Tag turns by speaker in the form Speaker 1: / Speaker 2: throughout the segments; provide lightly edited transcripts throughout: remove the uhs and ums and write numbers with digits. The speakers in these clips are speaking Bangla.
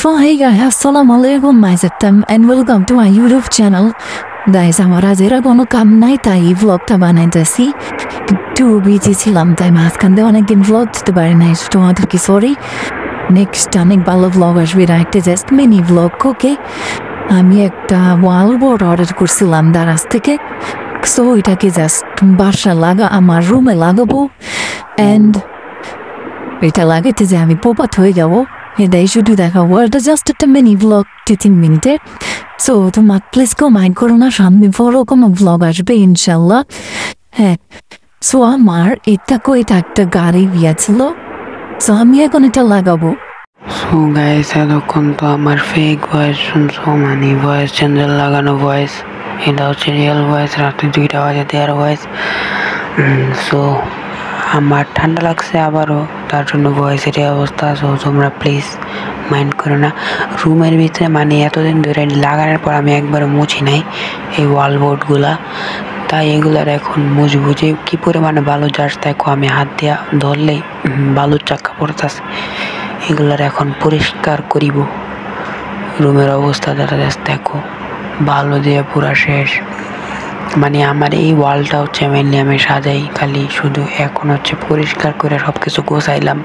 Speaker 1: So hey guys, assalamualaikum myself and welcome to my YouTube channel. Guys, আমার আজ এরা কোনো কাম নাই তাই এই ভ্লগটা বানাইতেছি। একটু বিজি ছিলাম তাই মাঝখান অনেকদিন ভ্লগ দিতে পারি নাই, তোমাদেরকে সরি। নেক্সট অনেক ভালো ভ্লগ আসবে, একটা জাস্ট মিনি ভ্লগ। ওকে, আমি একটা ওয়াল বোর্ড অর্ডার করছিলাম দারাজ থেকে। সো এটাকে জাস্ট আমার রুমে লাগাবো অ্যান্ড এটা লাগাইতে যে আমি পোপাত হয়ে যাবো, এটাই শুধু দেখাবো। এটা জাস্ট একটা মিনি ভ্লগ 2-3 মিনিটের। সো তোমার প্লিজ কমেন্ট করো না, সামনে বড় কোনো ভ্লগ আসবে ইনশাল্লাহ। হ্যাঁ, সো আমার এটা একটা গাড়ি গিয়েছিল, সো আমি এখন এটা লাগাবো।
Speaker 2: সো গাইস, এতক্ষণ তো আমার ফেক ভয়েস শুনছো, মানে ভয়েস চেঞ্জার লাগানো ভয়েস। এটা হচ্ছে রিয়েল ভয়েস, রাত্রি 2টা বাজে দেওয়ার ভয়েস। সো আমার ঠান্ডা লাগছে আবারও, তার জন্য ভয়েসের এই অবস্থা। সো তোমরা প্লিজ মাইন্ড করো না। রুমের ভিতরে মানে এতদিন ধরে লাগানোর পর আমি একবারও মুছি নাই এই ওয়াল বোর্ডগুলা, তাই এগুলার এখন মুছবো। যে কী পরিমাণে বালু যাস দেখো, আমি হাত দিয়া ধরলেই বালুর চাক্কা পড়তেছে। এগুলার এখন পরিষ্কার করিব। রুমের অবস্থা যারা দেখো, বালু দিয়ে পুরা শেষ। মানে আমার এই ওয়ালটা হচ্ছে মেনলি আমি সাজাই খালি, শুধু এখন হচ্ছে পরিষ্কার করে সব কিছু গোছাইলাম।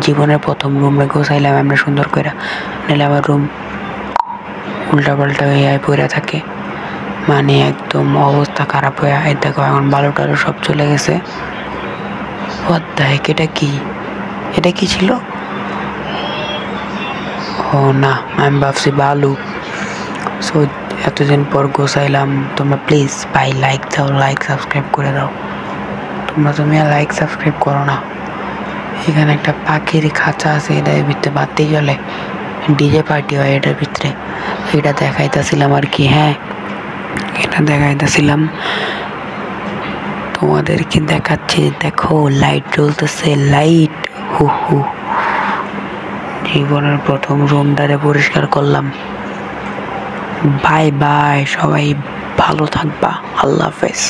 Speaker 2: জীবনের প্রথম রুমে গোছাইলাম আমরা সুন্দর করে, নাহলে আমার রুম উল্টাপাল্টা হয়ে পড়ে থাকে, মানে একদম অবস্থা খারাপ হয়ে। দেখো এখন বালু টালু সব চলে গেছে। দেখ এটা কি ছিল? ও না, আমি ভাবছি বালু। সো এতদিন পর গোছাইলাম। তোমরা প্লিজ ভাই লাইক দাও, লাইক সাবস্ক্রাইব করে দাও। তুমি লাইক সাবস্ক্রাইব করো না। এখানে একটা পাখির খাঁচা আছে, এটার ভিতরে বাতি জ্বলে, ডিজে পার্টি হয় এটার ভিতরে। এটা দেখাইতেছিলাম আর কি। হ্যাঁ, এটা দেখাইতেছিলাম তোমাদেরকে, দেখাচ্ছি। দেখো লাইট জ্বলতেছে, লাইট। হু জীবনের প্রথম রুমটারে পরিষ্কার করলাম। বাই বাই, সবাই ভালো থাকবা। আল্লাহ হাফেজ।